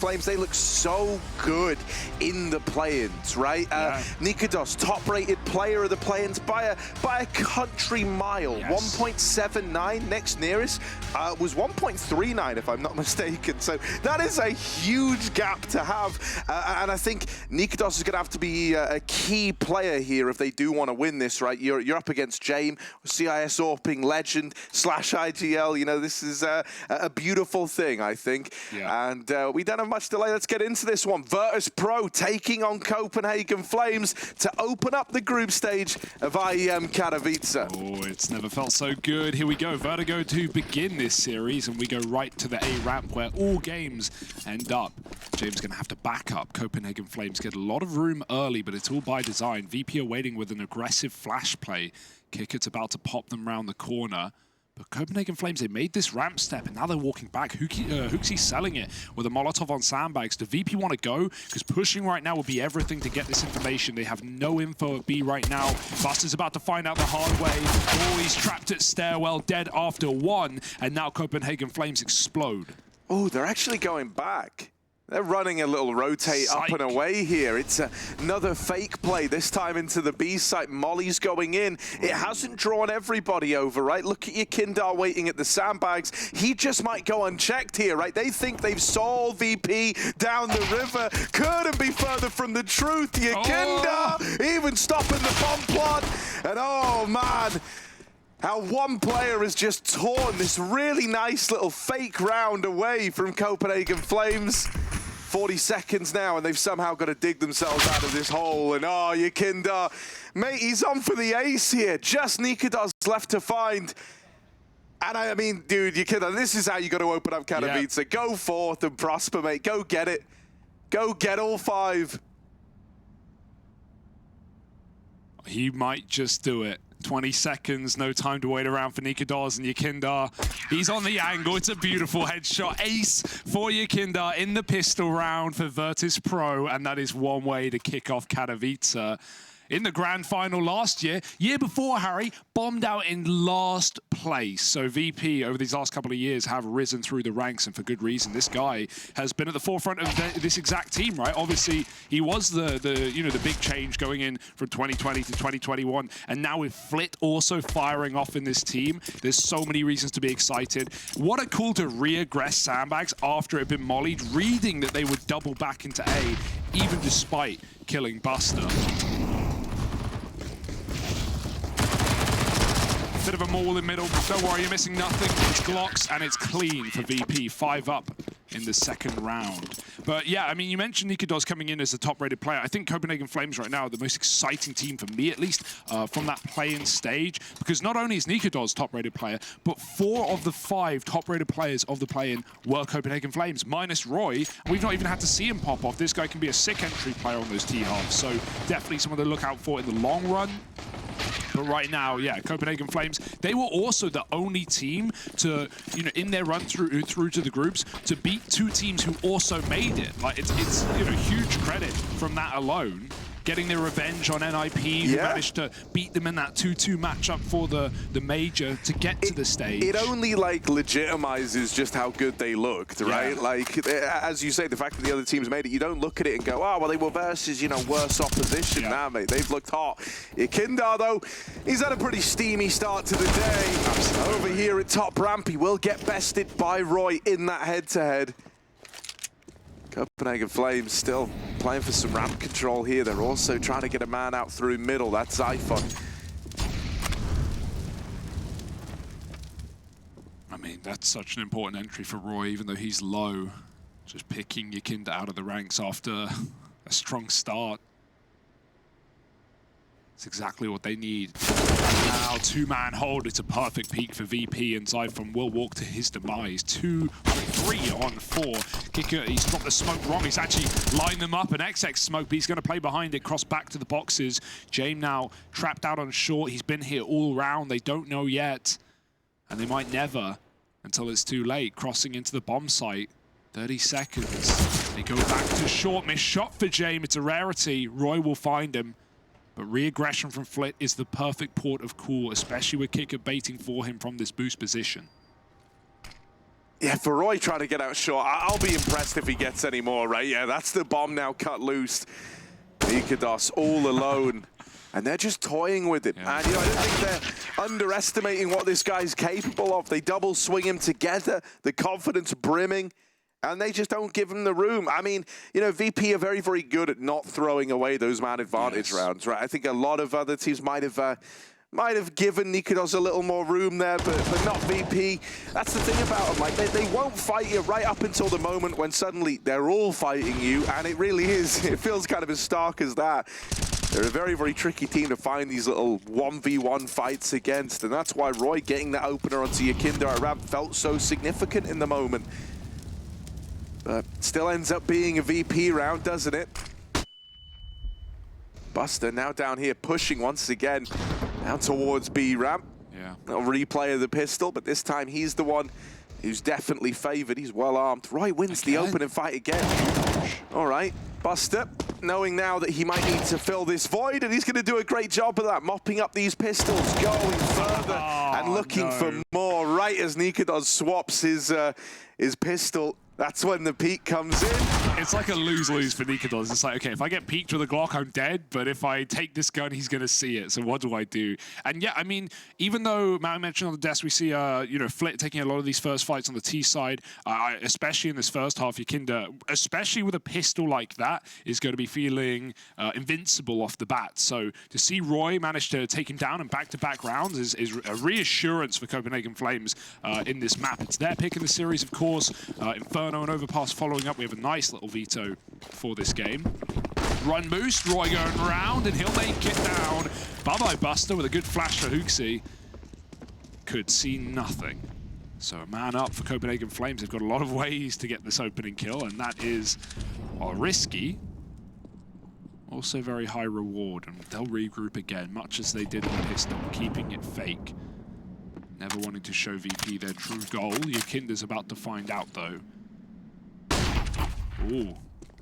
Flames, they look so good in the play-ins, right? Nikodos, top-rated player of the play-ins by a country mile. Yes. 1.79, next nearest was 1.39, if I'm not mistaken. So that is a huge gap to have. And I think Nikodos is going to have to be a key player here if they do want to win this, right? You're up against Jame, CIS AWPing legend / IGL. You know, this is a beautiful thing, I think. Yeah. And we don't have much delay. Let's get into this one. Virtus.pro taking on Copenhagen Flames to open up the group stage of IEM Katowice. Oh, it's never felt so good. Here we go. Vertigo to begin this series, and we go right to the A ramp where all games end up. James going to have to back up. Copenhagen Flames get a lot of room early, but it's all by design. VP are waiting with an aggressive flash play. Kicker's about to pop them round the corner. But Copenhagen Flames, they made this ramp step, and now they're walking back. Hooksy's selling it with a Molotov on sandbags. Do VP want to go? Because pushing right now would be everything to get this information. They have no info at B right now. Buster's about to find out the hard way. Oh, he's trapped at stairwell, dead after one. And now Copenhagen Flames explode. Oh, they're actually going back. They're running a little rotate up and away here. It's another fake play, this time into the B site. Molly's going in. It hasn't drawn everybody over, right? Look at your Kindar waiting at the sandbags. He just might go unchecked here, right? They think they've solved VP down the river. Couldn't be further from the truth. Your Kindar even stopping the bomb plot. And oh, man. How one player has just torn this really nice little fake round away from Copenhagen Flames. 40 seconds now, and they've somehow got to dig themselves out of this hole. And oh, your Kindar, mate, he's on for the ace here. Just Nikodos left to find. And I mean, dude, your Kindar, this is how you got to open up Katowice. Yep. Go forth and prosper, mate. Go get it. Go get all 5. He might just do it. 20 seconds, no time to wait around for Nikodos and Yakindar. He's on the angle. It's a beautiful headshot. Ace for Yakindar in the pistol round for Virtus.pro, and that is one way to kick off Katowice. In the grand final last year before, Harry, bombed out in last place. So VP over these last couple of years have risen through the ranks, and for good reason. This guy has been at the forefront of this exact team, right? Obviously, he was the big change going in from 2020 to 2021, and now with Flit also firing off in this team, there's so many reasons to be excited. What a call to re-aggress sandbags after it had been mollied, reading that they would double back into A, even despite killing Buster. Bit of a maul in middle, don't worry, you're missing nothing. It's Glocks, and it's clean for VP. 5 up in the second round. But yeah, I mean, you mentioned Nikodos coming in as a top-rated player. I think Copenhagen Flames right now are the most exciting team, for me at least, from that play-in stage. Because not only is Nikodos top-rated player, but 4 of the 5 top-rated players of the play-in were Copenhagen Flames, minus Roy. We've not even had to see him pop off. This guy can be a sick entry player on those T-halves. So definitely someone to look out for in the long run. But right now, yeah, Copenhagen Flames, they were also the only team to, in their run through to the groups, to beat 2 teams who also made it. Like, it's huge credit from that alone. Getting their revenge on NIP, who managed to beat them in that 2-2 matchup for the major to get to the stage. It only, like, legitimizes just how good they looked, right? Like, as you say, the fact that the other teams made it, you don't look at it and go, oh, well, they were versus, worse opposition. Nah, mate, they've looked hot. Kindar, though, he's had a pretty steamy start to the day. Absolutely. Over here at top ramp, he will get bested by Roy in that head-to-head. Copenhagen Flames still playing for some ramp control here. They're also trying to get a man out through middle. That's Zyphon. I mean, that's such an important entry for Roy, even though he's low. Just picking Yakindar out of the ranks after a strong start. It's exactly what they need. Now, 2-man hold. It's a perfect peak for VP, and Zyphon will walk to his demise. 3 on 4. Kicker, he's dropped the smoke wrong. He's actually lined them up, an XX smoke, but he's going to play behind it, cross back to the boxes. Jame now trapped out on short. He's been here all round. They don't know yet, and they might never until it's too late. Crossing into the bomb site. 30 seconds. They go back to short. Missed shot for Jame. It's a rarity. Roy will find him. But re-aggression from Flit is the perfect port of call, especially with Kicker baiting for him from this boost position. Yeah, for Roy trying to get out short, I'll be impressed if he gets any more, right? Yeah, that's the bomb now cut loose. Nikados all alone. And they're just toying with it. Yeah. And, you know, I don't think they're underestimating what this guy's capable of. They double swing him together, the confidence brimming, and they just don't give him the room. I mean, you know, VP are very, very good at not throwing away those man advantage rounds, right? I think a lot of other teams might have given Nikados a little more room there, but not VP. That's the thing about them. Like, they won't fight you right up until the moment when suddenly they're all fighting you, and it really is. It feels kind of as stark as that. They're a very, very tricky team to find these little 1v1 fights against, and that's why Roy getting that opener onto Yakinder at ramp felt so significant in the moment. But still ends up being a VP round, doesn't it? Buster now down here pushing once again down towards B ramp. Yeah. Little replay of the pistol, but this time he's the one who's definitely favored. He's well armed. Roy wins the opening fight again. All right, Buster, knowing now that he might need to fill this void, and he's going to do a great job of that, mopping up these pistols, going further and looking for more. Right as Nikados swaps his pistol, that's when the peek comes in. It's like a lose-lose for Nikados. It's like, okay, if I get peeked with a Glock, I'm dead, but if I take this gun, he's going to see it. So what do I do? And yeah, I mean, even though Matt mentioned on the desk, we see, you know, Flit taking a lot of these first fights on the T side, especially in this first half, Yakinder, especially with a pistol like that, is going to be feeling invincible off the bat. So to see Roy manage to take him down in back-to-back rounds is a reassurance for Copenhagen Flames in this map. It's their pick in the series, of course. Inferno and Overpass following up. We have a nice little veto for this game. Run boost, Roy going round, and he'll make it down. Bye-bye Buster with a good flash for Hooksy. Could see nothing. So a man up for Copenhagen Flames. They've got a lot of ways to get this opening kill, and that is risky. Also very high reward, and they'll regroup again, much as they did in the pistol, keeping it fake. Never wanting to show VP their true goal. Yakinder's about to find out, though. Ooh,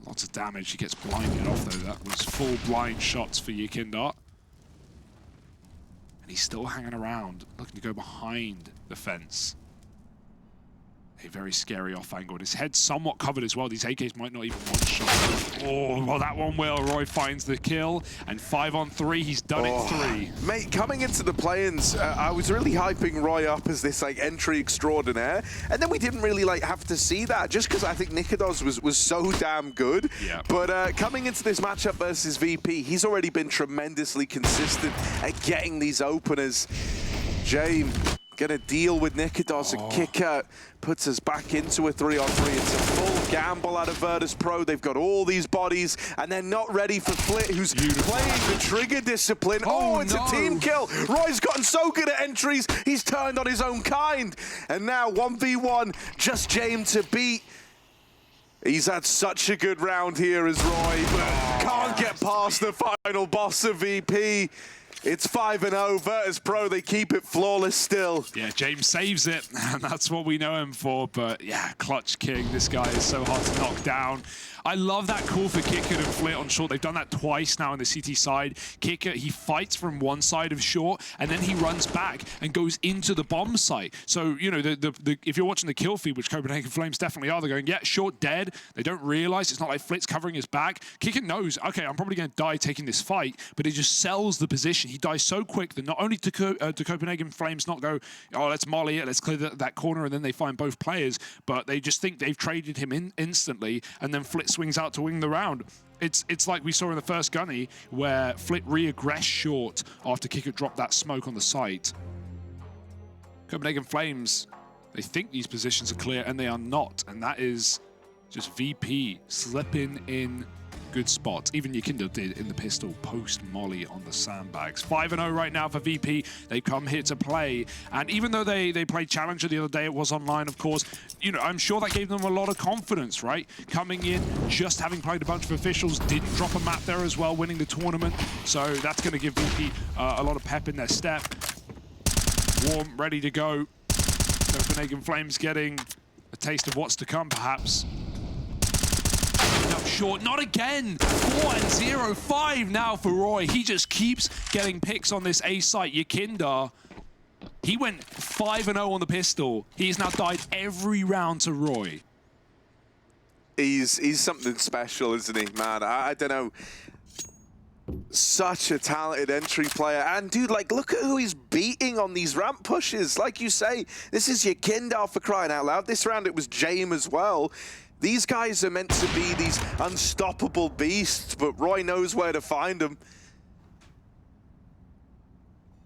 lots of damage. He gets blinded off, though. That was full blind shots for Yakinder. And he's still hanging around, looking to go behind the fence. A very scary off angle. And his head's somewhat covered as well. These AKs might not even one-shot. Oh, well, that one will. Roy finds the kill. And 5-on-3, he's done it 3. Mate, coming into the play-ins, I was really hyping Roy up as this, like, entry extraordinaire. And then we didn't really, like, have to see that, just because I think Nikados was so damn good. Yeah. But coming into this matchup versus VP, he's already been tremendously consistent at getting these openers. Jame gonna deal with Nikados. A kicker puts us back into a 3-on-3. It's a full gamble out of Virtus.pro. They've got all these bodies, and they're not ready for Flit, who's playing the trigger discipline. Oh, it's a team kill. Roy's gotten so good at entries, he's turned on his own kind. And now 1v1, just Jame to beat. He's had such a good round here as Roy, but can't get past the final boss of VP. It's 5-0, Virtus.pro, they keep it flawless still. Yeah, James saves it, and that's what we know him for. But yeah, Clutch King, this guy is so hard to knock down. I love that call for Kicker and Flit on short. They've done that twice now on the CT side. Kicker, he fights from one side of short, and then he runs back and goes into the bomb site. So, you know, if you're watching the kill feed, which Copenhagen Flames definitely are, they're going, yeah, short dead. They don't realize it's not like Flit's covering his back. Kicker knows, okay, I'm probably going to die taking this fight, but he just sells the position. He dies so quick that not only do Copenhagen Flames not go, oh, let's molly it, let's clear that corner, and then they find both players, but they just think they've traded him in instantly, and then Flit swings out to win the round. It's like we saw in the first gunny, where Flit re-aggressed short after Kicker dropped that smoke on the site. Copenhagen Flames, they think these positions are clear, and they are not, and that is just VP slipping in good spots. Even Yakinder did in the pistol post-molly on the sandbags. 5-0 right now for VP. They come here to play. And even though they played Challenger the other day, it was online, of course, you know, I'm sure that gave them a lot of confidence, right? Coming in, just having played a bunch of officials, didn't drop a map there as well, winning the tournament. So that's going to give VP a lot of pep in their step. Warm, ready to go. Copenhagen Flames getting a taste of what's to come, perhaps. Up short, not again. 4-0, 5 now for Roy. He just keeps getting picks on this A site. Yakinder He went 5-0 on the pistol. He's now died every round to Roy. He's something special, isn't he, man? I don't know. Such a talented entry player. And dude, like, look at who he's beating on these ramp pushes. Like you say, this is your Kindar, for crying out loud. This round it was Jame as well. These guys are meant to be these unstoppable beasts, but Roy knows where to find them.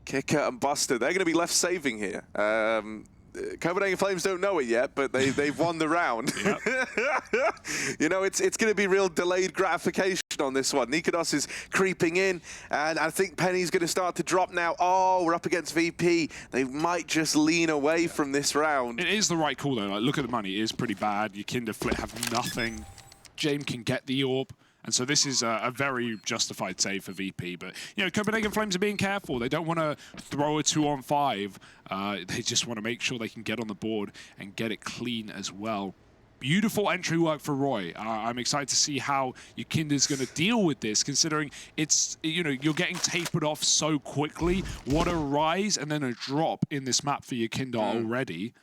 Kicker and Buster, they're going to be left saving here. Copenhagen Flames don't know it yet, but they've won the round. You know, it's going to be real delayed gratification on this one. Nikodos is creeping in, and I think Penny's going to start to drop now. Oh, we're up against VP. They might just lean away from this round. It is the right call, though. Like, look at the money. It is pretty bad. Your Kinder Flit have nothing. Jame can get the orb. And so this is a very justified save for VP. But, you know, Copenhagen Flames are being careful. They don't want to throw a 2-on-5. They just want to make sure they can get on the board and get it clean as well. Beautiful entry work for Roy. I'm excited to see how your Kinder's going to deal with this, considering it's, you know, you're getting tapered off so quickly. What a rise and then a drop in this map for your Kinder already.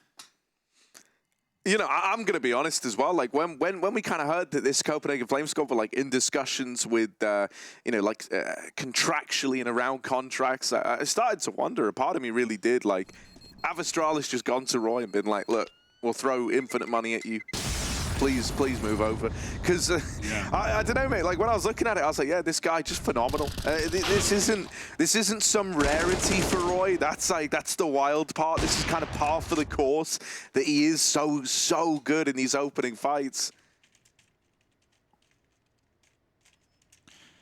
You know, I'm going to be honest as well. Like, when we kind of heard that this Copenhagen Flames squad were, like, in discussions with, you know, like, contractually and around contracts, I started to wonder. A part of me really did. Like, Avastral has just gone to Roy and been like, look, we'll throw infinite money at you. Please move over. Because, I don't know, mate. Like, when I was looking at it, I was like, yeah, this guy, just phenomenal. This isn't some rarity for Roy. That's the wild part. This is kind of par for the course that he is so good in these opening fights.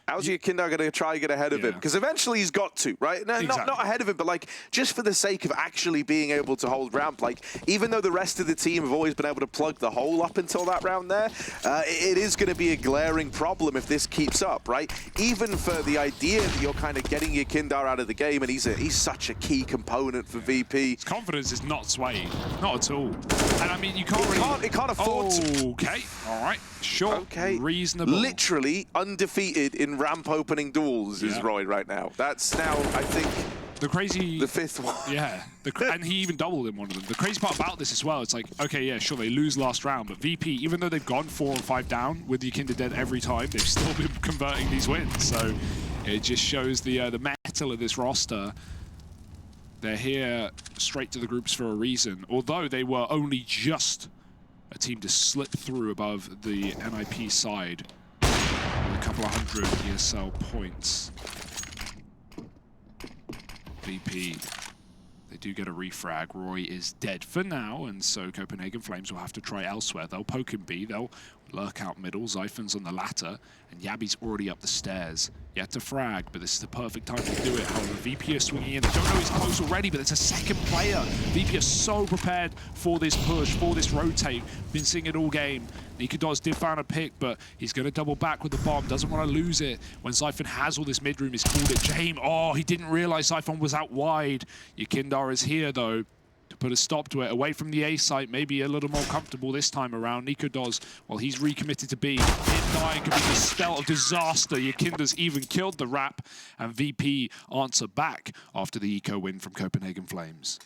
How's your Kindar going to try and get ahead of him? Because eventually he's got to, right? No, exactly. not ahead of him, but like just for the sake of actually being able to hold ramp. Like, even though the rest of the team have always been able to plug the hole up until that round there, it is going to be a glaring problem if this keeps up, right? Even for the idea that you're kind of getting your Kindar out of the game, and he's such a key component for VP. His confidence is not swaying, not at all. And I mean, you can't really... It can't afford to. Okay, all right, sure, okay. Reasonable. Literally undefeated in ramp opening duels is Roy right now. That's now, I think, the fifth one. Yeah, and he even doubled in one of them. The crazy part about this as well, it's like, okay, yeah, sure, they lose last round, but VP, even though they've gone 4 and 5 down with the Kinder dead every time, they've still been converting these wins. So it just shows the metal of this roster. They're here straight to the groups for a reason, although they were only just a team to slip through above the NIP side. A couple of hundred ESL points. VP, they do get a refrag. Roy is dead for now, and so Copenhagen Flames will have to try elsewhere. They'll poke him B, they'll lurk out middle. Zyphon's on the ladder, and Yabi's already up the stairs. Yet to frag, but this is the perfect time to do it. However, VP are swinging in. They don't know he's close already, but it's a second player. VP are so prepared for this push, for this rotate. Been seeing it all game. Nikodos did find a pick, but he's going to double back with the bomb. Doesn't want to lose it. When Zyphon has all this mid-room, he's called it. Jame, oh, he didn't realize Zyphon was out wide. Your Kindar is here, though, to put a stop to it. Away from the A site, maybe a little more comfortable this time around. Nikodos, well, he's recommitted to B. Mid-9 could be the spell of disaster. Your Kinder's even killed the Rap, and VP answer back after the eco win from Copenhagen Flames.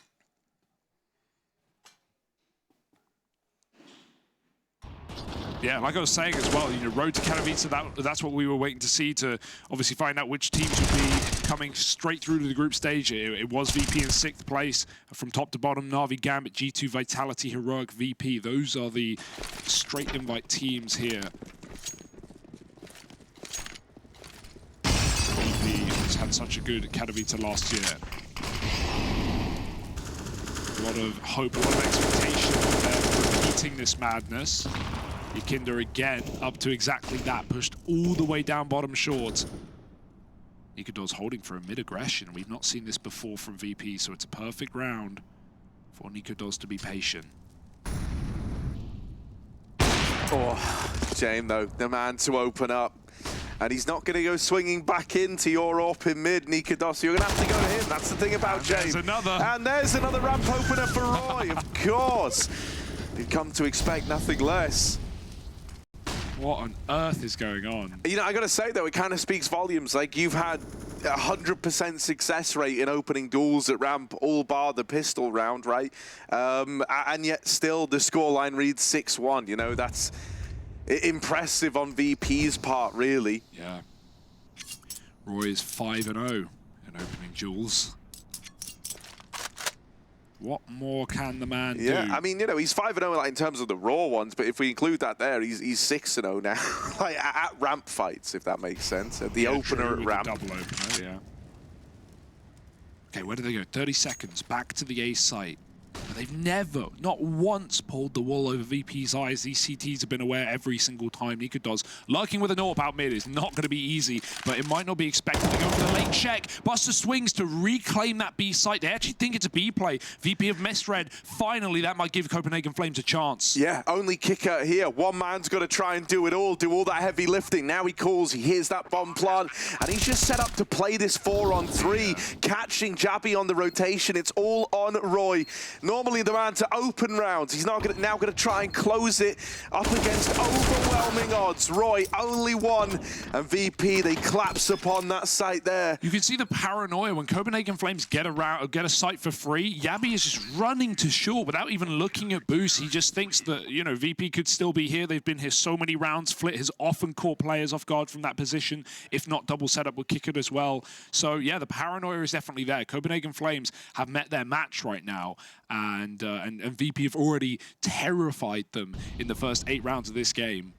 Yeah, like I was saying as well, you know, road to Katowice, that's what we were waiting to see, to obviously find out which teams would be coming straight through to the group stage. It was VP in 6th place. From top to bottom, Na'Vi, Gambit, G2, Vitality, Heroic, VP. Those are the straight invite teams here. VP has had such a good Katowice last year. A lot of hope, a lot of expectation there, repeating this madness. Kinder again up to exactly that, pushed all the way down bottom short. Nikodos holding for a mid-aggression. We've not seen this before from VP, so it's a perfect round for Nikodos to be patient. Oh, Jame, though, the man to open up. And he's not going to go swinging back into your AWP in mid, Nikodos. You're going to have to go to him. That's the thing about Jame. And there's another ramp opener for Roy, of course. You've come to expect nothing less. What on earth is going on? You know, I gotta say though, it kind of speaks volumes. Like, you've had 100% success rate in opening duels at ramp, all bar the pistol round, right? And yet still the scoreline reads 6-1. You know, that's impressive on VP's part, really. Yeah. Roy is 5-0 in opening duels. What more can the man do? Yeah, I mean, you know, he's 5-0 like, in terms of the raw ones, but if we include that there, he's 6-0 now. Like at ramp fights, if that makes sense. At the opener at ramp. Double opener, yeah. Okay, where do they go? 30 seconds, back to the A site. They've never, not once, pulled the wool over VP's eyes. These CTs have been aware every single time. Nikodos lurking with a AWP out mid is not going to be easy, but it might not be expected to go for the late check. Buster swings to reclaim that B site. They actually think it's a B play. VP have misread. Finally, that might give Copenhagen Flames a chance. Yeah, only kicker here. One man's got to try and do it all, do all that heavy lifting. Now he calls, he hears that bomb plant, and he's just set up to play this 4-on-3, catching Jame on the rotation. It's all on Roy. Normally the man to open rounds. He's now going to try and close it up against overwhelming odds. Roy, only one, and VP, they collapse upon that site there. You can see the paranoia when Copenhagen Flames get a site for free. Jame is just running to short without even looking at boost. He just thinks that, you know, VP could still be here. They've been here so many rounds. Flit has often caught players off guard from that position, if not double setup would kick it as well. So yeah, the paranoia is definitely there. Copenhagen Flames have met their match right now, and VP have already terrified them in the first 8 rounds of this game.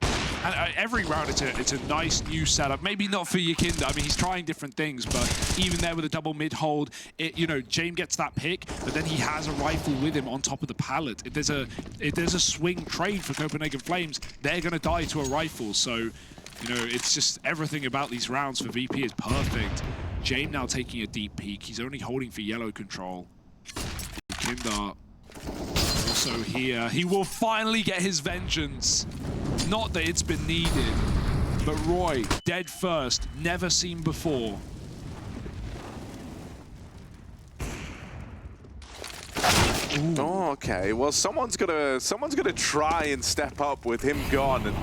And every round, it's a nice new setup. Maybe not for Yakinda. I mean, he's trying different things, but even there with a double mid hold, you know, Jame gets that pick, but then he has a rifle with him on top of the pallet. If there's a swing trade for Copenhagen Flames, they're going to die to a rifle. So, you know, it's just everything about these rounds for VP is perfect. Jame now taking a deep peek. He's only holding for yellow control. Yakinda also here. He will finally get his vengeance. Not that it's been needed, but Roy, dead first, never seen before. Ooh. Oh, okay. Well, someone's gonna try and step up with him gone, and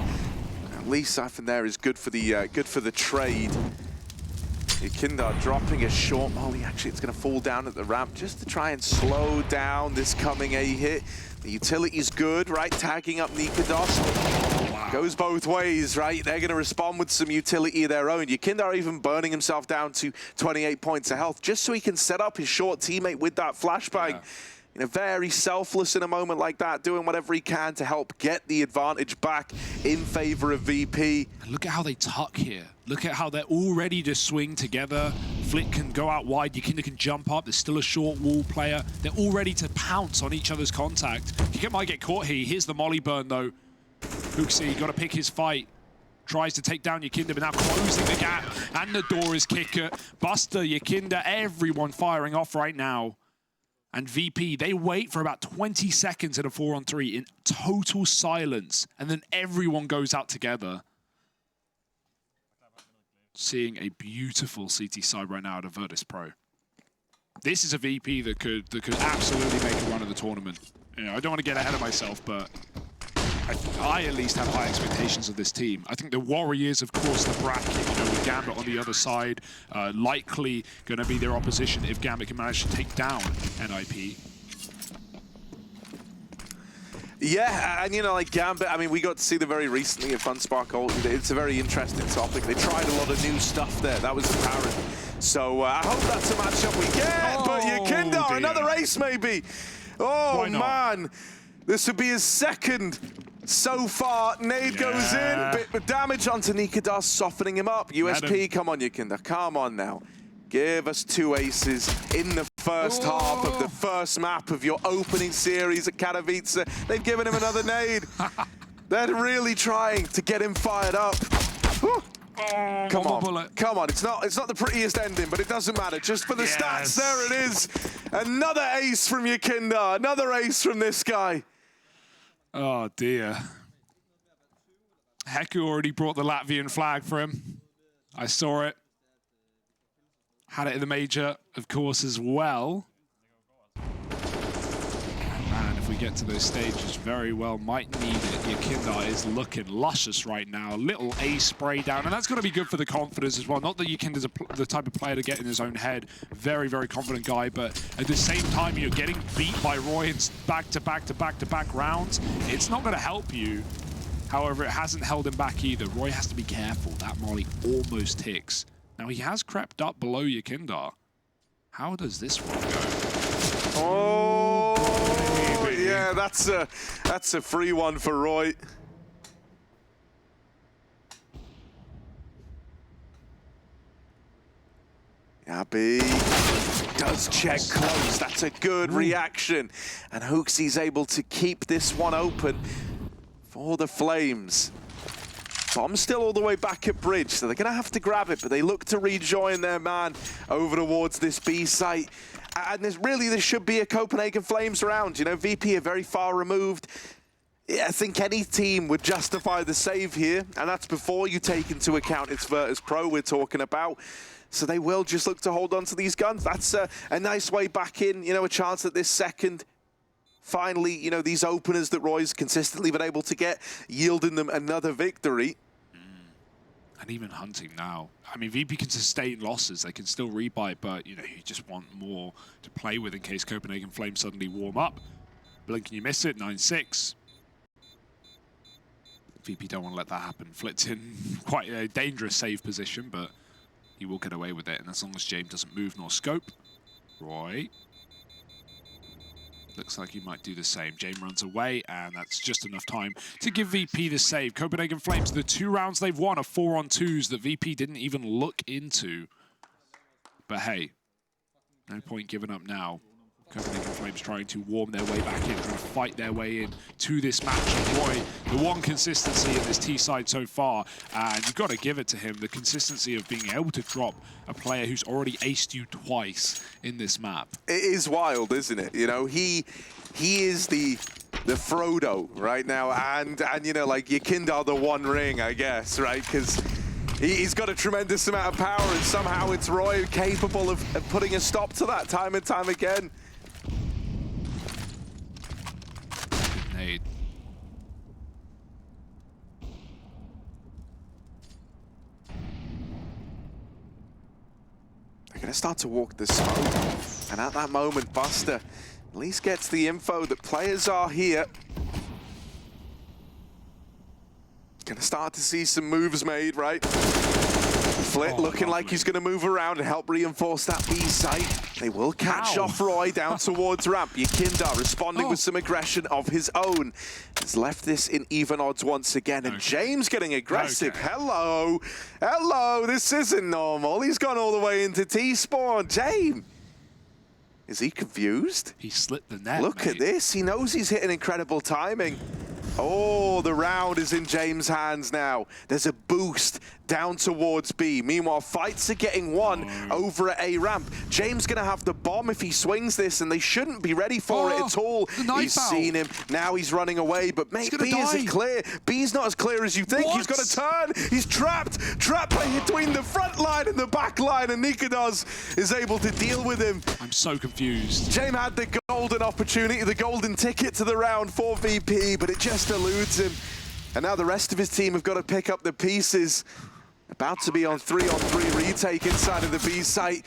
at least Zyphon there is good for the trade. Yakinda dropping a short molly. Actually, it's going to fall down at the ramp just to try and slow down this coming A hit. The utility's good, right? Tagging up Nikodos. Wow. Goes both ways, right? They're going to respond with some utility of their own. Yakinda even burning himself down to 28 points of health just so he can set up his short teammate with that flashbang. Yeah. You know, very selfless in a moment like that, doing whatever he can to help get the advantage back in favor of VP. And look at how they tuck here. Look at how they're all ready to swing together. Flick can go out wide, Yakinda can jump up. There's still a short wall player. They're all ready to pounce on each other's contact. He might get caught here. Here's the molly burn though. Hooksy, got to pick his fight. Tries to take down Yakinda, but now closing the gap. And the door is kicker. Buster, Yakinda, everyone firing off right now. And VP, they wait for about 20 seconds in a 4-on-3 in total silence, and then everyone goes out together. Seeing a beautiful CT side right now out of Virtus.pro. This is a VP that could absolutely make a run of the tournament. You know, I don't want to get ahead of myself, but I at least have high expectations of this team. I think the Warriors, of course, the bracket, you know, with Gambit on the other side, likely going to be their opposition if Gambit can manage to take down NIP. Yeah, and you know, like Gambit, I mean, we got to see them very recently at FunSpark. It's a very interesting topic. They tried a lot of new stuff there. That was apparent. So I hope that's a matchup we get. But Yakinda, another ace maybe. Oh, man. This would be his second so far. Nade goes in, bit of damage onto Nikodos, softening him up. USP, come on, Yakinda, come on now. Give us 2 aces in the first half of the first map of your opening series at Katowice. They've given him another nade. They're really trying to get him fired up. Come on, come on. It's not the prettiest ending, but it doesn't matter. Just for the stats, there it is. Another ace from Yakinda, another ace from this guy. Oh, dear. Heku already brought the Latvian flag for him. I saw it. Had it in the major, of course, as well. Man, if we get to those stages very well might need it. Yakinda is looking luscious right now. Little A spray down, and that's going to be good for the confidence as well. Not that Yakinda's the type of player to get in his own head. Very, very confident guy, but at the same time, you're getting beat by Roy in back-to-back rounds. It's not going to help you. However, it hasn't held him back either. Roy has to be careful. That molly almost ticks. Now, he has crept up below Yakinda. How does this one go? Oh, yeah, that's a free one for Roy. Jame does check close. That's a good reaction. And Hooksy's able to keep this one open for the Flames. Bomb's still all the way back at bridge, so they're going to have to grab it, but they look to rejoin their man over towards this B site. And this should be a Copenhagen Flames round. You know, VP are very far removed. Yeah, I think any team would justify the save here, and that's before you take into account it's Virtus.pro we're talking about. So they will just look to hold on to these guns. That's a nice way back in, you know, a chance at this second. Finally, you know, these openers that Roy's consistently been able to get, yielding them another victory. And even hunting now. I mean, VP can sustain losses. They can still rebuy, but, you know, you just want more to play with in case Copenhagen Flames suddenly warm up. Blink and you miss it, 9-6. VP don't want to let that happen. Flit's in quite a dangerous save position, but he will get away with it. And as long as Jame doesn't move nor scope, Roy looks like he might do the same. Jame runs away, and that's just enough time to give VP the save. Copenhagen Flames, the 2 rounds they've won are 4-on-2s that VP didn't even look into. But hey, no point giving up now. Copenhagen Flames trying to warm their way back in, trying to fight their way in to this match. Roy, the one consistency in this T side so far, and you've got to give it to him, the consistency of being able to drop a player who's already aced you twice in this map. It is wild, isn't it? You know, he is the Frodo right now, and you know, like Yakinda the One Ring, I guess, right? Because he's got a tremendous amount of power, and somehow it's Roy capable of putting a stop to that time and time again. Nade. They're going to start to walk the smoke, and at that moment, Buster at least gets the info that players are here. Going to start to see some moves made, right? Flit looking like he's going to move around and help reinforce that B site. They will catch off Roy down towards ramp. Yakinda responding with some aggression of his own. Has left this in even odds once again, and James getting aggressive. Hello, hello, this isn't normal. He's gone all the way into T-spawn. James, is he confused? He slipped the net, Look at this, he knows he's hitting incredible timing. Oh, the round is in James' hands now. There's a boost down towards B. Meanwhile, fights are getting won over at A ramp. James gonna have the bomb if he swings this, and they shouldn't be ready for it at all. He's seen him. Now he's running away, but mate, B isn't clear. B's not as clear as you think. He's got to turn. He's trapped. Trapped between the front line and the back line, and Nikodos is able to deal with him. I'm so confused. James had the golden opportunity, the golden ticket to the round for VP, but it just eludes him. And now the rest of his team have got to pick up the pieces. About to be on 3-on-3 retake inside of the B site.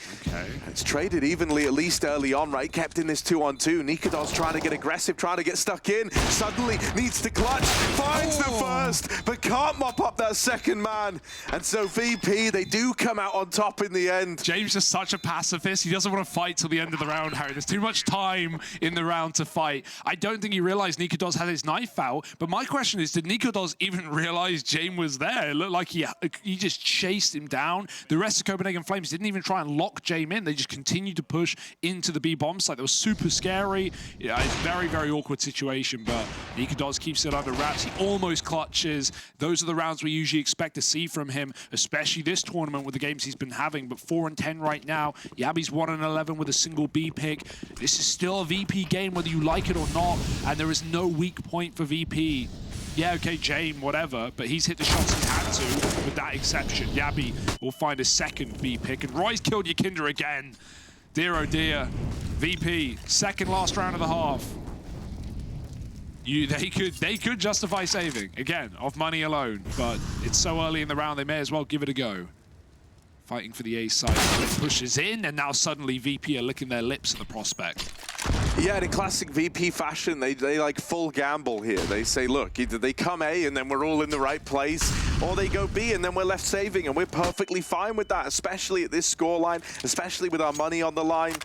It's traded evenly, at least early on, right? Kept in this 2-on-2. Nikodos trying to get aggressive, trying to get stuck in. Suddenly needs to clutch, finds the first, but can't mop up that second man. And so VP, they do come out on top in the end. James is such a pacifist. He doesn't want to fight till the end of the round, Harry. There's too much time in the round to fight. I don't think he realized Nikodos had his knife out, but my question is, did Nikodos even realize James was there? It looked like he just chased him down. The rest of Copenhagen Flames didn't even try and lock Jame in. They just continued to push into the B bomb site. That was super scary. Yeah, it's a very, very awkward situation, but Nikodos keeps it under wraps. He almost clutches. Those are the rounds we usually expect to see from him, especially this tournament with the games he's been having. But 4-10 right now. Yabi's 1-11 with a single B pick. This is still a VP game, whether you like it or not, and there is no weak point for VP. Yeah, okay, Jame, whatever, but he's hit the shots he had to, with that exception. Yabi will find a second B pick, and Roy's killed Yakinda again. Dear, oh dear. VP, second last round of the half. They could justify saving, again, off money alone, but it's so early in the round, they may as well give it a go. Fighting for the A side, pushes in, and now suddenly VP are licking their lips at the prospect. Yeah, and in classic VP fashion, they like full gamble here. They say, look, either they come A and then we're all in the right place, or they go B and then we're left saving, and we're perfectly fine with that, especially at this scoreline, especially with our money on the line.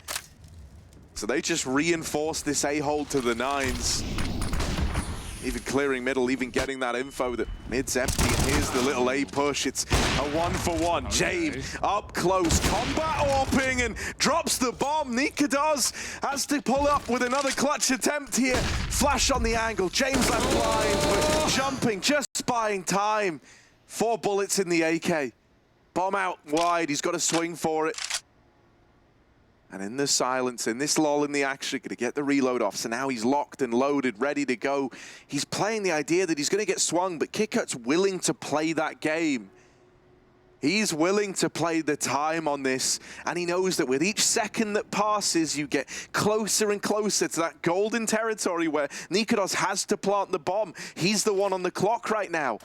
So they just reinforce this A hold to the nines. Even clearing middle, even getting that info that mid's empty. And here's the little A push. It's a 1-for-1. Okay. Jame up close, combat warping and drops the bomb. Nikadoz has to pull up with another clutch attempt here. Flash on the angle. James left blind, but jumping, just buying time. 4 bullets in the AK. Bomb out wide. He's got to swing for it. And in the silence, in this lull in the action, going to get the reload off. So now he's locked and loaded, ready to go. He's playing the idea that he's going to get swung, but KitKat's willing to play that game. He's willing to play the time on this, and he knows that with each second that passes, you get closer and closer to that golden territory where Nikadoz has to plant the bomb. He's the one on the clock right now.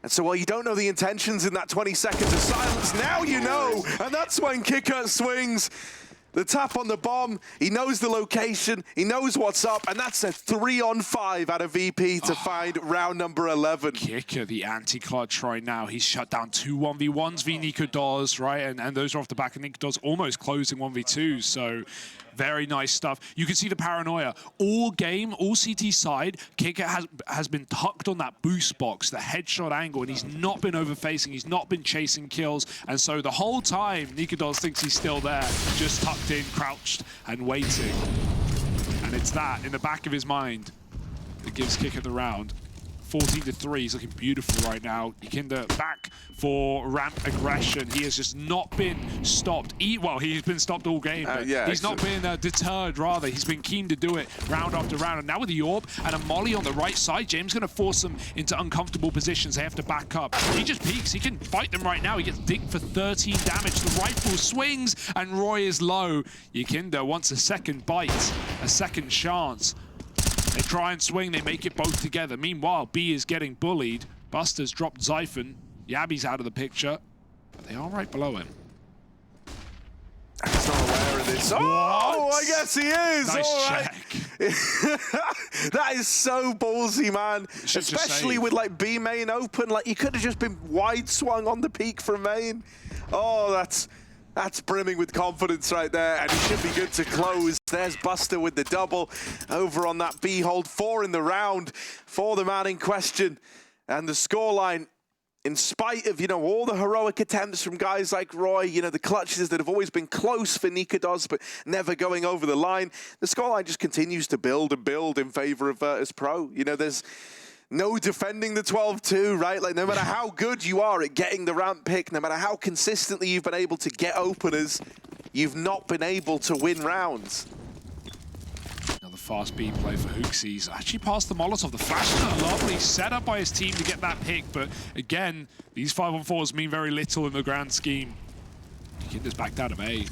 And so while you don't know the intentions in that 20 seconds of silence, now you know, and that's when KitKat swings. The tap on the bomb, he knows the location, he knows what's up, and that's a 3-on-5 out of VP to find round number 11. KitKat, the anti-clutch right now. He's shut down 2 1v1s v Nikadoz, right? And those are off the back of Nikadoz almost closing 1v2s, so very nice stuff. You can see the paranoia. All game, all CT side, KitKat has been tucked on that boost box, the headshot angle, and he's not been overfacing, he's not been chasing kills, and so the whole time, Nikadoz thinks he's still there, just tucked in, crouched, and waiting. And it's that, in the back of his mind, that gives KitKat the round. 14-3, he's looking beautiful right now. Yikinda back for ramp aggression. He has just not been stopped. Well, he's been stopped all game, but yeah, he's not been deterred, rather. He's been keen to do it round after round. And now with the AWP and a molly on the right side, James going to force them into uncomfortable positions. They have to back up. He just peeks. He can fight them right now. He gets dinked for 13 damage. The rifle swings, and Roy is low. Yikinda wants a second bite, a second chance. They try and swing, they make it both together. Meanwhile, B is getting bullied. Buster's dropped Zyphon. Yabi's out of the picture, but they are right below him. He's not aware of this. What? Oh, I guess he is. Nice all right. check. That is so ballsy, man. Especially with like B main open. Like you could have just been wide swung on the peak from main. Oh, that's brimming with confidence right there, and he should be good to close. There's Buster with the double over on that B hold. 4 in the round for the man in question. And the scoreline, in spite of, all the heroic attempts from guys like Roy, the clutches that have always been close for Nikadoz, but never going over the line, the scoreline just continues to build and build in favor of Virtus.pro. There's no defending the 12-2, right? Like, no matter how good you are at getting the ramp pick, no matter how consistently you've been able to get openers, you've not been able to win rounds. Another fast B play for Hooksies. Actually passed the Molotov. The flash is a lovely setup by his team to get that pick, but again, these 5-on-4s mean very little in the grand scheme. Yikinda's backed out of A.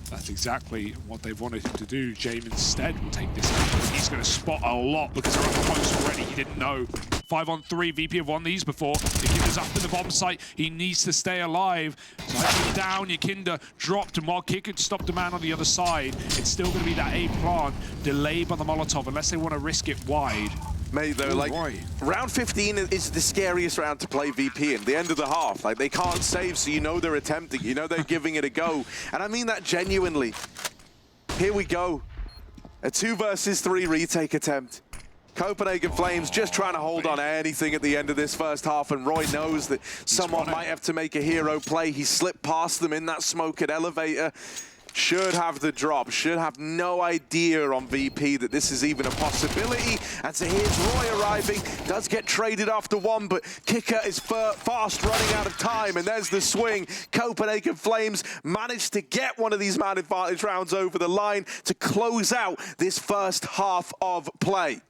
That's exactly what they've wanted him to do. Jame instead will take this out. He's going to spot a lot because they're up close already. He didn't know. 5-on-3. VP have won these before. Yikinda's up in the bomb site. He needs to stay alive. So down. Yikinda dropped, and while KitKat stopped the man on the other side, it's still going to be that A plant delayed by the Molotov unless they want to risk it wide. Mate, though, round 15 is the scariest round to play VP in. The end of the half, they can't save, so they're attempting, they're giving it a go. And I mean that genuinely. Here we go. A 2 versus 3 retake attempt. Copenhagen Flames just trying to hold on anything at the end of this first half, and Roy knows that someone might have to make a hero play. He slipped past them in that smoke at elevator. Should have the drop, should have no idea on VP that this is even a possibility. And so here's Roy arriving, does get traded after 1, but KitKat is fast running out of time, and there's the swing. Copenhagen Flames managed to get one of these man advantage rounds over the line to close out this first half of play.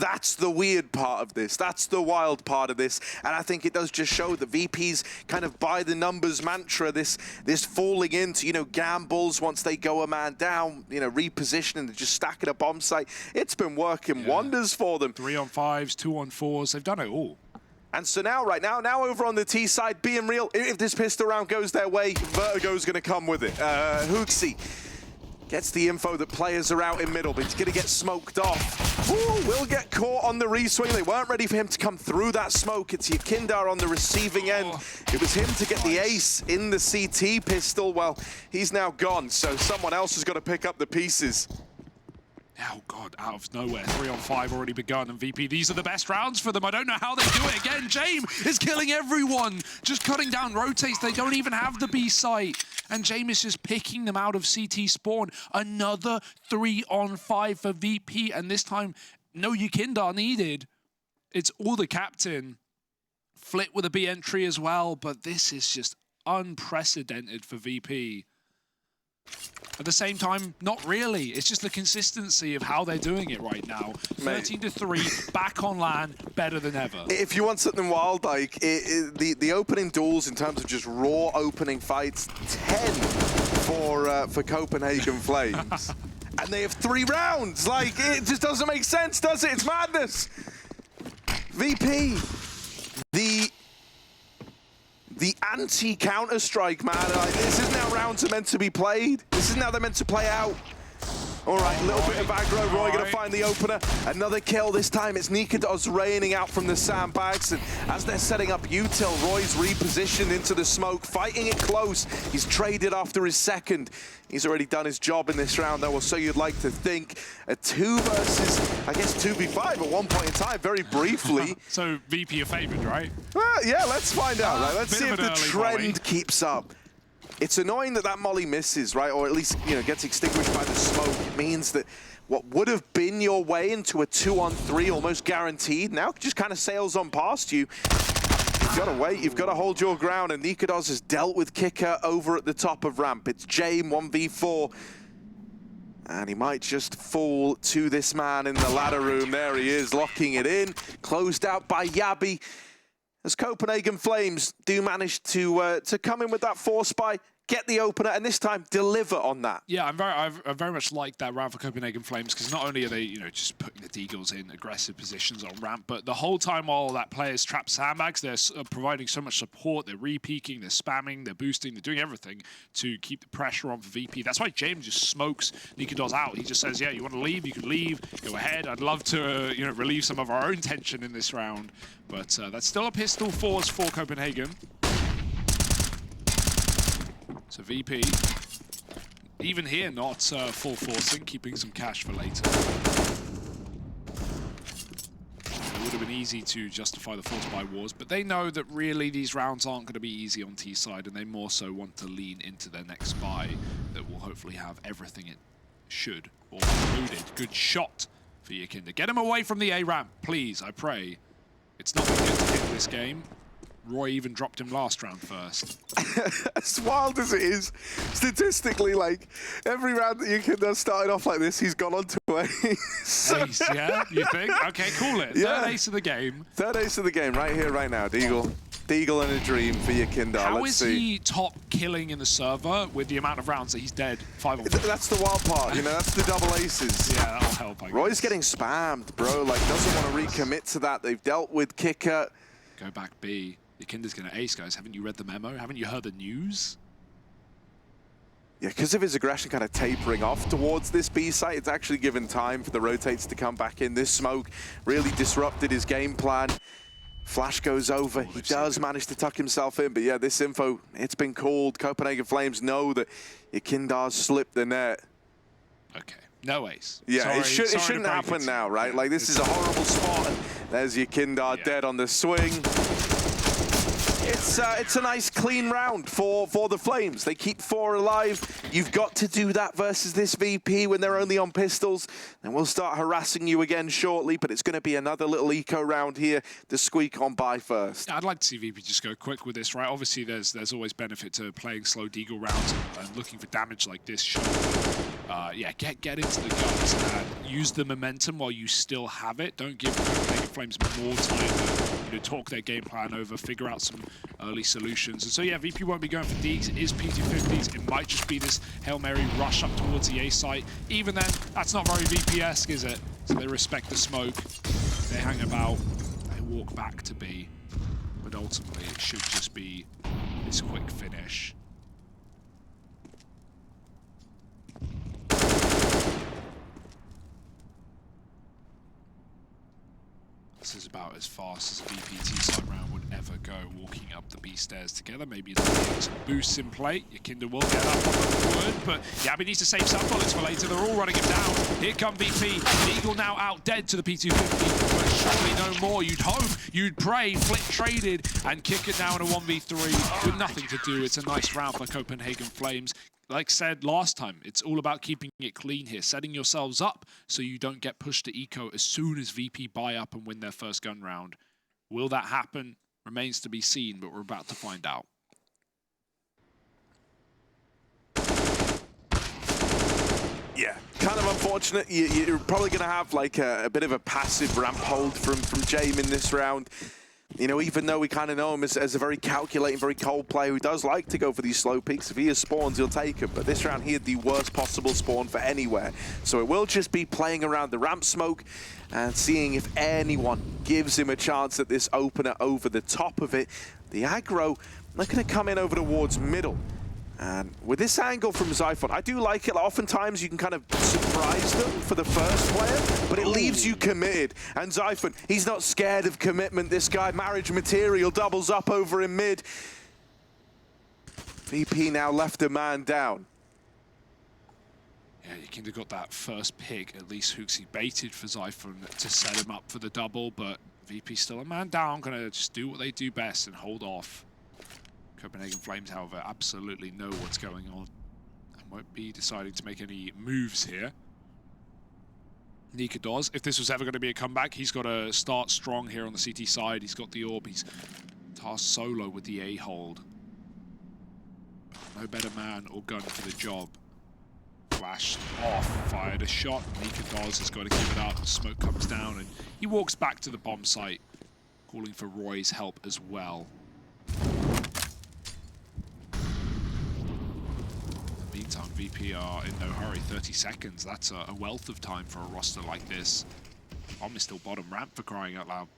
That's the weird part of this. That's the wild part of this. And I think it does just show the VP's kind of by the numbers mantra, this falling into, you know, gambles once they go a man down, you know, repositioning and just stacking a bomb site. It's been working wonders for them. 3-on-5s, 2-on-4s, they've done it all. And so now, now over on the T side, being real, if this pistol round goes their way, Vertigo's going to come with it. Hooksy gets the info that players are out in middle, but he's going to get smoked off. Ooh, will get caught on the reswing. They weren't ready for him to come through that smoke. It's Yakindar on the receiving end. It was him to get the ace in the CT pistol. Well, he's now gone, so someone else has got to pick up the pieces. Oh, God, out of nowhere. 3-on-5 already begun, and VP, these are the best rounds for them. I don't know how they do it. Again, Jame is killing everyone. Just cutting down rotates. They don't even have the B site. And Jame is just picking them out of CT spawn. Another 3-on-5 for VP, and this time, no Yakindar needed. It's all the captain. Flit with a B entry as well, but this is just unprecedented for VP. At the same time, not really. It's just the consistency of how they're doing it right now. 13-3, back on LAN, better than ever. If you want something wild, like the opening duels in terms of just raw opening fights, 10 for Copenhagen Flames, and they have 3 rounds. Like, it just doesn't make sense, does it? It's madness. VP, the anti-Counter-Strike, man. Like, this isn't how rounds are meant to be played. This isn't how they're meant to play out. All right, a little bit of aggro. Roy going to find the opener. Another kill. This time it's Nikados raining out from the sandbags. And as they're setting up util, Roy's repositioned into the smoke, fighting it close. He's traded after his second. He's already done his job in this round, though, or so you'd like to think. A 2 versus, I guess, 2v5 at one point in time, very briefly. So VP a favorite, right? Yeah, let's find out. Right? Let's see if the trend keeps up. It's annoying that that molly misses, right? Or at least, you know, gets extinguished by the smoke. It means that what would have been your way into a 2-on-3 almost guaranteed now just kind of sails on past you. You've got to wait, you've got to hold your ground, and Nikados has dealt with Kicker over at the top of ramp. It's Jame 1v4. And he might just fall to this man in the ladder room. There he is, locking it in. Closed out by Yabi. As Copenhagen Flames do manage to come in with that force spy, get the opener, and this time deliver on that. Yeah, I very much like that round for Copenhagen Flames, because not only are they, you know, just putting the Deagles in aggressive positions on ramp, but the whole time while that player's trapped sandbags, they're providing so much support. They're re-peeking, they're spamming, they're boosting, they're doing everything to keep the pressure on for VP. That's why James just smokes Nikados out. He just says, yeah, you want to leave, you can leave, go ahead. I'd love to, you know, relieve some of our own tension in this round, but that's still a pistol force for Copenhagen. So VP, even here, not full forcing, keeping some cash for later. It would have been easy to justify the force buy wars, but they know that really these rounds aren't going to be easy on T side, and they more so want to lean into their next buy that will hopefully have everything it should, or included. Good shot for Yakindar. Get him away from the A ramp, please, I pray. It's not been good to hit this game. Roy even dropped him last round first. As wild as it is, statistically, like, every round that Yakindar started off like this, he's gone on to ace. Ace, yeah? You think? Okay, cool it. Yeah. Third ace of the game. Third ace of the game, right here, right now. Deagle and a dream for Yakindar. How is he top killing in the server with the amount of rounds that he's dead? 5-on-4. That's the wild part, you know, that's the double aces. Yeah, that'll help, I guess. Roy's getting spammed, bro. Like, doesn't want to recommit to that. They've dealt with Kicker. Go back B. Yakindar's going to ace, guys. Haven't you read the memo? Haven't you heard the news? Yeah, because of his aggression kind of tapering off towards this B site, it's actually given time for the rotates to come back in. This smoke really disrupted his game plan. Flash goes over. He does manage to tuck himself in, but yeah, this info, it's been called. Copenhagen Flames know that Yakindar's slipped the net. Okay. No ace. Yeah, sorry, it shouldn't happen now, right? Yeah, like, this is a horrible spot. And there's Yakindar dead on the swing. It's a nice clean round for the Flames. They keep 4 alive. You've got to do that versus this VP when they're only on pistols. And we'll start harassing you again shortly, but it's going to be another little eco round here to squeak on by first. I'd like to see VP just go quick with this, right? Obviously, there's always benefit to playing slow Deagle rounds and looking for damage like this should, yeah, get into the guns and use the momentum while you still have it. Don't give Copenhagen Flames more time to talk their game plan over, figure out some early solutions. And so yeah, VP won't be going for Deeks. It is P250s. It might just be this Hail Mary rush up towards the A site. Even then, that's not very VP-esque, is it? So they respect the smoke. They hang about. They walk back to B. But ultimately, it should just be this quick finish. This is about as fast as a VPT side round would ever go, walking up the B stairs together. Maybe it's some boosts in play. Your Kinder will get up on the wood, but Jame needs to save some bullets for later. They're all running him down. Here come VP. Eagle now out dead to the P250, but surely no more. You'd hope, you'd pray, Flick traded, and kick it now in a 1v3 with nothing to do. It's a nice round for Copenhagen Flames. Like said last time, it's all about keeping it clean here, setting yourselves up so you don't get pushed to eco as soon as VP buy up and win their first gun round. Will that happen? Remains to be seen, but we're about to find out. Yeah, kind of unfortunate. You're probably going to have like a bit of a passive ramp hold from Jame in this round. You know, even though we kind of know him as a very calculating, very cold player who does like to go for these slow peaks. If he has spawns, he'll take them. But this round, he had the worst possible spawn for anywhere. So it will just be playing around the ramp smoke and seeing if anyone gives him a chance at this opener over the top of it. The aggro, they're going to come in over towards middle. And with this angle from Zyphon, I do like it. Oftentimes you can kind of surprise them for the first player, but it leaves you committed. And Zyphon, he's not scared of commitment. This guy, marriage material, doubles up over in mid. VP now left a man down. Yeah, you kind of got that first pick. At least Hooksy baited for Zyphon to set him up for the double, but VP still a man down. Gonna just do what they do best and hold off. Copenhagen Flames, however, absolutely know what's going on and won't be deciding to make any moves here. Nika does. If this was ever going to be a comeback, he's got to start strong here on the CT side. He's got the orb. He's tasked solo with the A hold. No better man or gun for the job. Flashed off, fired a shot. Nika does has got to give it up. Smoke comes down and he walks back to the bomb site, calling for Roy's help as well. Meantime, VP are in no hurry. 30 seconds. That's a wealth of time for a roster like this. Bomb is still bottom ramp for crying out loud.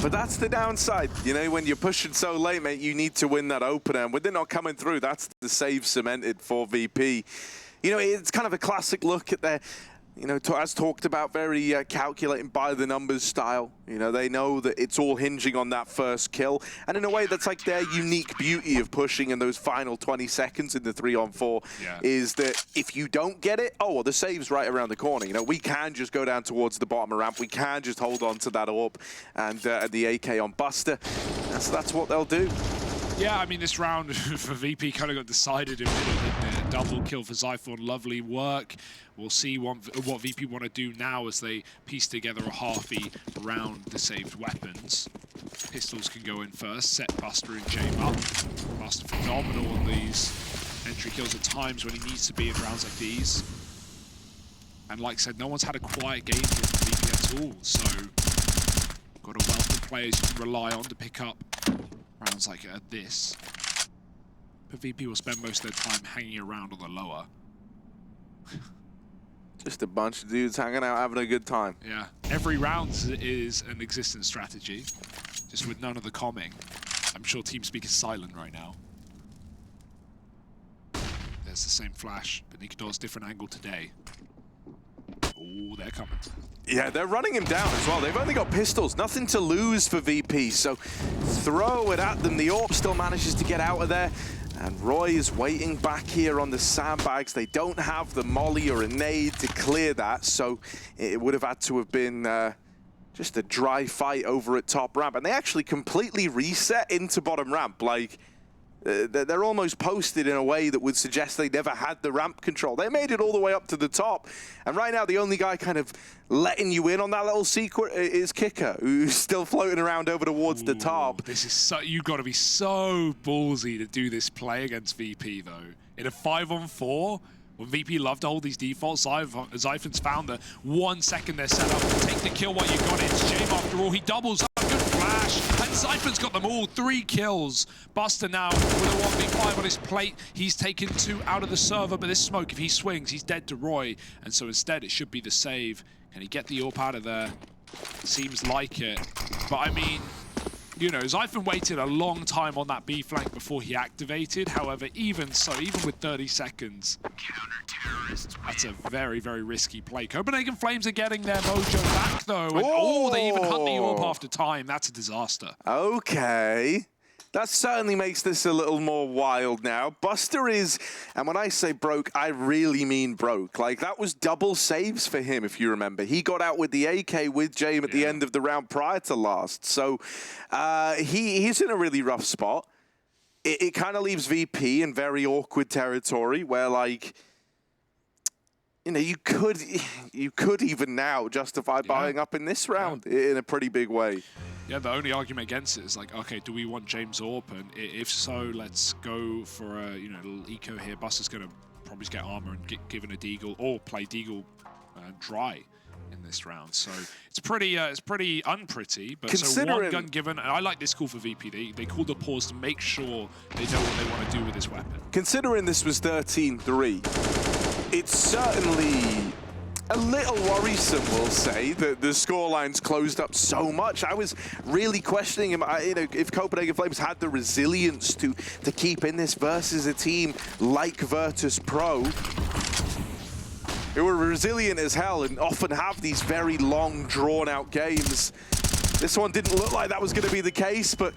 But that's the downside. You know, when you're pushing so late, mate, you need to win that opener. And with it not coming through, that's the save cemented for VP. You know, it's kind of a classic look at their, you know, as talked about, very calculating by the numbers style. You know, they know that it's all hinging on that first kill. And in a way, that's like their unique beauty of pushing in those final 20 seconds in the 3-on-4 is that if you don't get it, oh, well, the save's right around the corner. You know, we can just go down towards the bottom of ramp. We can just hold on to that orb and the AK on Buster. That's what they'll do. Yeah, I mean, this round for VP kind of got decided in the middle, didn't it? Double kill for Zyphon, lovely work. We'll see what VP want to do now as they piece together a halfie around the saved weapons. Pistols can go in first, set Buster and Jame up. Buster phenomenal on these entry kills at times when he needs to be in rounds like these. And like I said, no one's had a quiet game with VP at all, so got a wealth of players you can rely on to pick up rounds like this. But VP will spend most of their time hanging around on the lower. Just a bunch of dudes hanging out, having a good time. Yeah, every round is an existence strategy, just with none of the comming. I'm sure TeamSpeak is silent right now. There's the same flash, but Nikador's different angle today. Oh, they're coming. Yeah, they're running him down as well. They've only got pistols, nothing to lose for VP, so throw it at them. The AWP still manages to get out of there, and Roy is waiting back here on the sandbags. They don't have the molly or a nade to clear that, so it would have had to have been just a dry fight over at top ramp. And they actually completely reset into bottom ramp. Like, They're almost posted in a way that would suggest they never had the ramp control. They made it all the way up to the top. And right now, the only guy kind of letting you in on that little secret is Kicker, who's still floating around over towards the top. This is so, you've got to be so ballsy to do this play against VP, though. In a 5-on-4, when VP love to hold these defaults, Zyphon's found the 1 second they're set up. Take the kill while you got it. It's Jame after all. He doubles up. Good flash. And Zyphon's got them all. 3 kills. Buster now with a 1v5 on his plate. He's taken 2 out of the server, but this smoke, if he swings, he's dead to Roy. And so instead, it should be the save. Can he get the AWP out of there? Seems like it. But I mean, you know, Zyphon waited a long time on that B flank before he activated. However, even so, even with 30 seconds, that's a very, very risky play. Copenhagen Flames are getting their mojo back, though. And, oh, they even hunt the AWP after time. That's a disaster. Okay. That certainly makes this a little more wild now. Buster is, and when I say broke, I really mean broke. Like, that was double saves for him, if you remember. He got out with the AK with Jame at the end of the round prior to last. So he's in a really rough spot. It kind of leaves VP in very awkward territory where, like, you know, you could even now justify buying up in this round in a pretty big way. Yeah, the only argument against it is like, okay, do we want James AWP? And if so, let's go for a little eco here. Buster's going to probably get armor and get given a deagle or play deagle dry in this round. So it's pretty unpretty. But so 1 gun given, and I like this call for VP. They called the pause to make sure they know what they want to do with this weapon. Considering this was 13-3, it's certainly a little worrisome, we'll say, that the scoreline's closed up so much. I was really questioning him, you know, if Copenhagen Flames had the resilience to keep in this versus a team like Virtus.pro, who are resilient as hell and often have these very long, drawn-out games. This one didn't look like that was going to be the case, but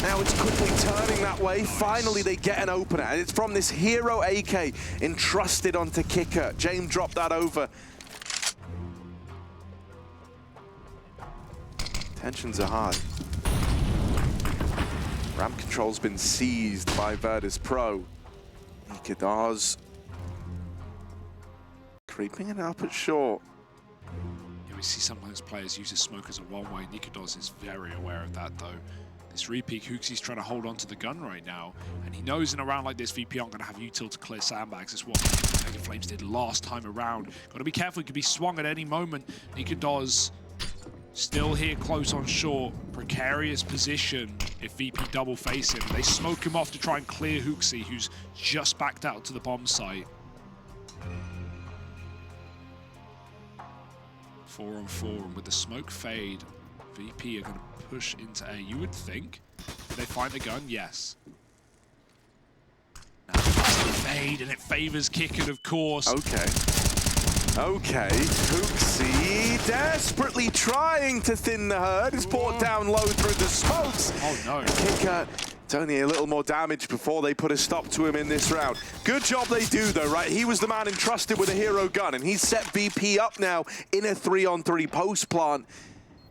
now it's quickly turning that way. Finally, they get an opener, and it's from this hero AK entrusted onto Kicker. Jame dropped that over. Tensions are high. Ramp control's been seized by Virtus.pro. Nikadars creeping it up at short. Yeah, we see sometimes players use a smoke as a one-way. Nikadars is very aware of that, though. This repeat, Hooksy's trying to hold on to the gun right now, and he knows in a round like this, VP aren't going to have util to clear sandbags. It's what Copenhagen Flames did last time around. Got to be careful, he could be swung at any moment. Nikadars still here close on short, precarious position if VP double face him. They smoke him off to try and clear Hooksy, who's just backed out to the bomb site. 4-on-4, and with the smoke fade, VP are going to push into A. You would think. Did they find the gun? Yes. Now that's the fade, and it favors Kicker, of course. Okay, Hooksy desperately trying to thin the herd. Is brought down low through the smokes. Oh no. Kicker, it's only a little more damage before they put a stop to him in this round. Good job they do though, right? He was the man entrusted with a hero gun, and he's set VP up now in a 3-on-3 post plant.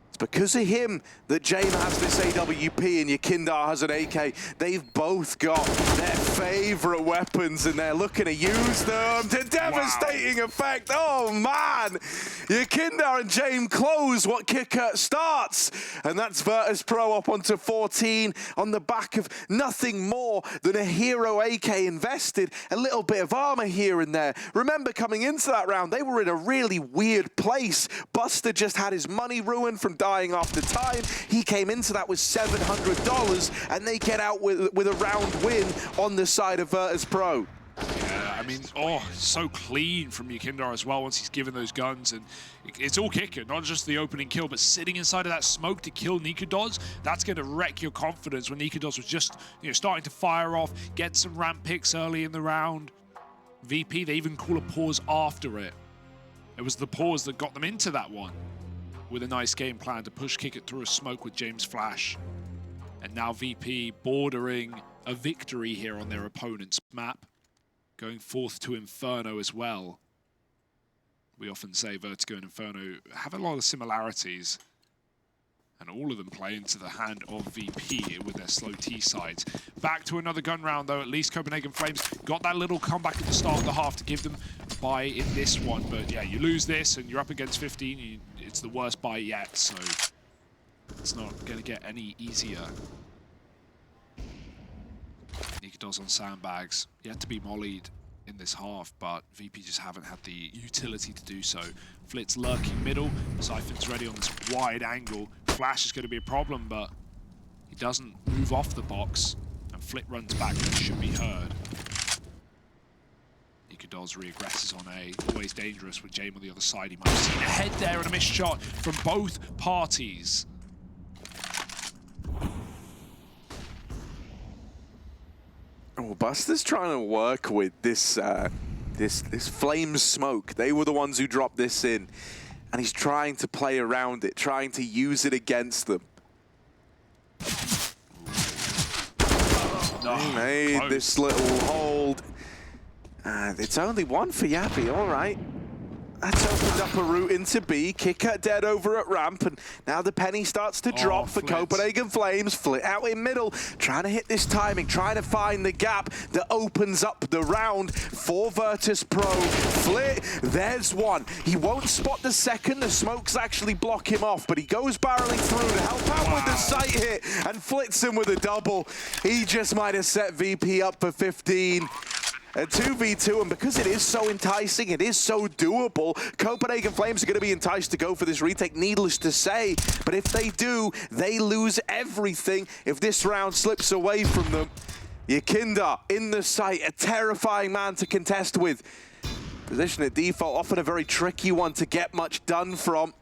It's because of him that Jame has this AWP and Yakindar has an AK. They've both got their favorite weapons and they're looking to use them to devastating effect. Oh man! Yakindar and Jame close what Kicker starts. And that's Virtus.pro up onto 14 on the back of nothing more than a hero AK invested. A little bit of armor here and there. Remember, coming into that round, they were in a really weird place. Buster just had his money ruined from dying after time. He came into that with $700, and they get out with a round win on the side of Virtus.pro. Yeah, I mean, oh, so clean from Yakindar as well once he's given those guns, and it's all Kicker, not just the opening kill, but sitting inside of that smoke to kill Nikadars. That's going to wreck your confidence when Nikadars was just, you know, starting to fire off, get some ramp picks early in the round. VP, they even call a pause after it. It was the pause that got them into that one, with a nice game plan to push Kick it through a smoke with James Flash. And now VP bordering a victory here on their opponent's map, going forth to Inferno as well. We often say Vertigo and Inferno have a lot of similarities. And all of them play into the hand of VP with their slow T sides. Back to another gun round, though. At least Copenhagen Flames got that little comeback at the start of the half to give them a bye in this one. But yeah, you lose this and you're up against 15. It's the worst bye yet, so it's not going to get any easier. Nikados on sandbags, yet to be mollied in this half, but VP just haven't had the utility to do so. Flit's lurking middle, Zyphon's ready on this wide angle. Flash is going to be a problem, but he doesn't move off the box, and Flit runs back, which should be heard. Nikados reaggresses on A, always dangerous with Jame on the other side. He might have seen a head there and a missed shot from both parties. Oh, Buster's trying to work with this this flame smoke. They were the ones who dropped this in, and he's trying to play around it, trying to use it against them. He made this little hold, and it's only one for Yappy. All right. That's opened up a route into B. Kicker dead over at ramp, and now the penny starts to drop for Copenhagen Flames. Flit out in middle, trying to hit this timing, trying to find the gap that opens up the round for Virtus.pro. Flit, there's one. He won't spot the second. The smokes actually block him off, but he goes barreling through to help out with the sight hit, and Flits him with a double. He just might have set VP up for 15. A 2v2, and because it is so enticing, it is so doable, Copenhagen Flames are going to be enticed to go for this retake, needless to say. But if they do, they lose everything if this round slips away from them. Yakinda in the sight, a terrifying man to contest with. Position at default, often a very tricky one to get much done from.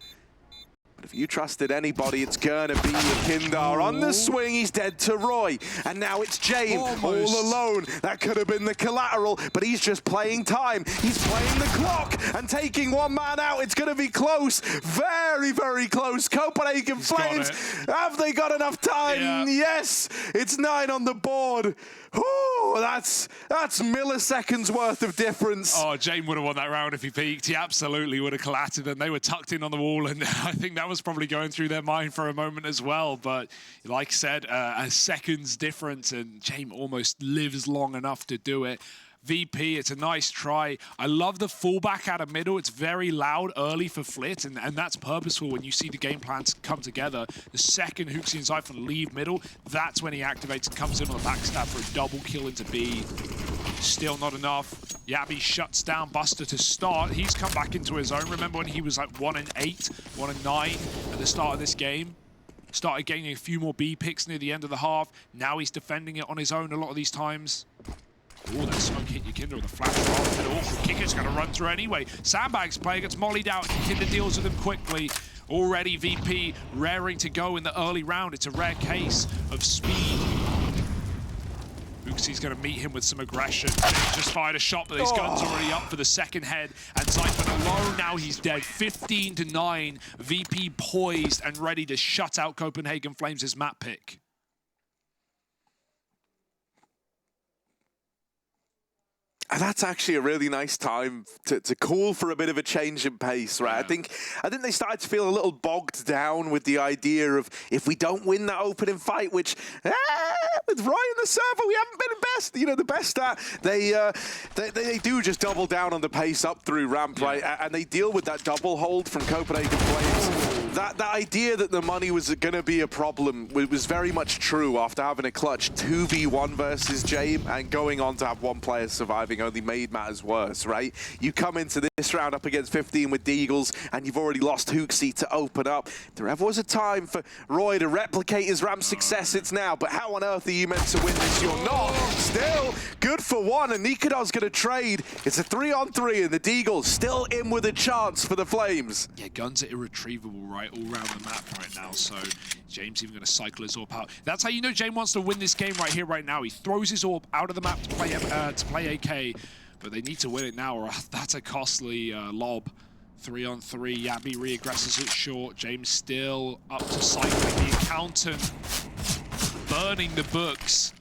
If you trusted anybody, it's gonna be Yakinda. On the swing, he's dead to Roy. And now it's Jame, all alone. That could have been the collateral, but he's just playing time. He's playing the clock and taking one man out. It's gonna be close. Very, very close. Copenhagen Flames, have they got enough time? Yeah. Yes, it's 9 on the board. Ooh, that's milliseconds worth of difference. Oh, Jame would have won that round if he peaked. He absolutely would have collapsed, and they were tucked in on the wall, and I think that was probably going through their mind for a moment as well. But like I said, a second's difference, and Jame almost lives long enough to do it. VP, it's a nice try. I love the fallback out of middle. It's very loud early for Flit, and that's purposeful when you see the game plans come together. The second Hooksy and Zyphon leave middle, that's when he activates and comes in on the backstab for a double kill into B. Still not enough. Yappy shuts down Buster to start. He's come back into his own. Remember when he was like 1-8, 1-9 at the start of this game? Started gaining a few more B picks near the end of the half. Now he's defending it on his own a lot of these times. Oh, that smoke hit Yakinda with a flash off, but awkward kicker's going to run through anyway. Sandbags player gets mollied out. Yakinda deals with him quickly. Already VP raring to go in the early round. It's a rare case of speed. Hooksy's going to meet him with some aggression. He just fired a shot, but his gun's already up for the second head. And Zyphon alone, now he's dead. 15-9. VP poised and ready to shut out Copenhagen Flames' map pick. And that's actually a really nice time to call for a bit of a change in pace, right? Yeah. I think they started to feel a little bogged down with the idea of if we don't win that opening fight, which with Roy in the server, we haven't been the best at. They do just double down on the pace up through ramp, right? And they deal with that double hold from Copenhagen Flames. That idea that the money was going to be a problem was very much true after having a clutch 2v1 versus Jame and going on to have one player surviving only made matters worse, right? You come into this round up against 15 with Deagles and you've already lost Hooksy to open up. If there ever was a time for Roy to replicate his ramp success, it's now. But how on earth are you meant to win this? You're not. Still, good for one, and Nikados going to trade. It's a 3-on-3, and the Deagles still in with a chance for the Flames. Yeah, guns are irretrievable, right, all around the map right now, so Jame's even going to cycle his AWP out. That's how you know Jame wants to win this game right here, right now. He throws his AWP out of the map to play AK, but they need to win it now, or that's a costly lob. 3-on-3, Yappy re-aggresses it short. James still up to cycling the accountant, burning the books.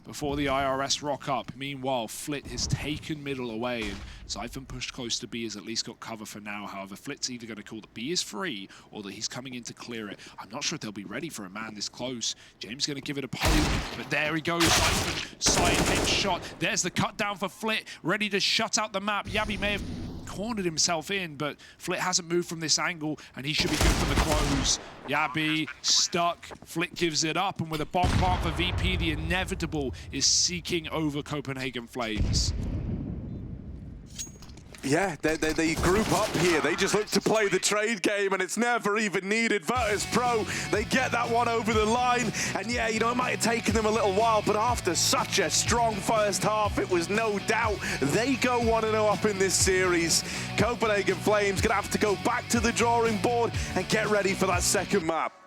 before the IRS rock up. Meanwhile, Flit has taken middle away, and Zyphon pushed close to B, has at least got cover for now. However, Flit's either going to call that B is free or that he's coming in to clear it. I'm not sure if they'll be ready for a man this close. James going to give it a poke, but there he goes. Zyphon, side hit shot. There's the cut down for Flit, ready to shut out the map. Jame may have cornered himself in, but Flit hasn't moved from this angle, and he should be good for the close. Jame stuck. Flit gives it up, and with a bomb plant for VP, the inevitable is seeking over Copenhagen Flames. Yeah, they group up here. They just look to play the trade game, and it's never even needed. Virtus.pro, they get that one over the line. And yeah, you know, it might have taken them a little while, but after such a strong first half, it was no doubt they go 1-0 up in this series. Copenhagen Flames gonna have to go back to the drawing board and get ready for that second map.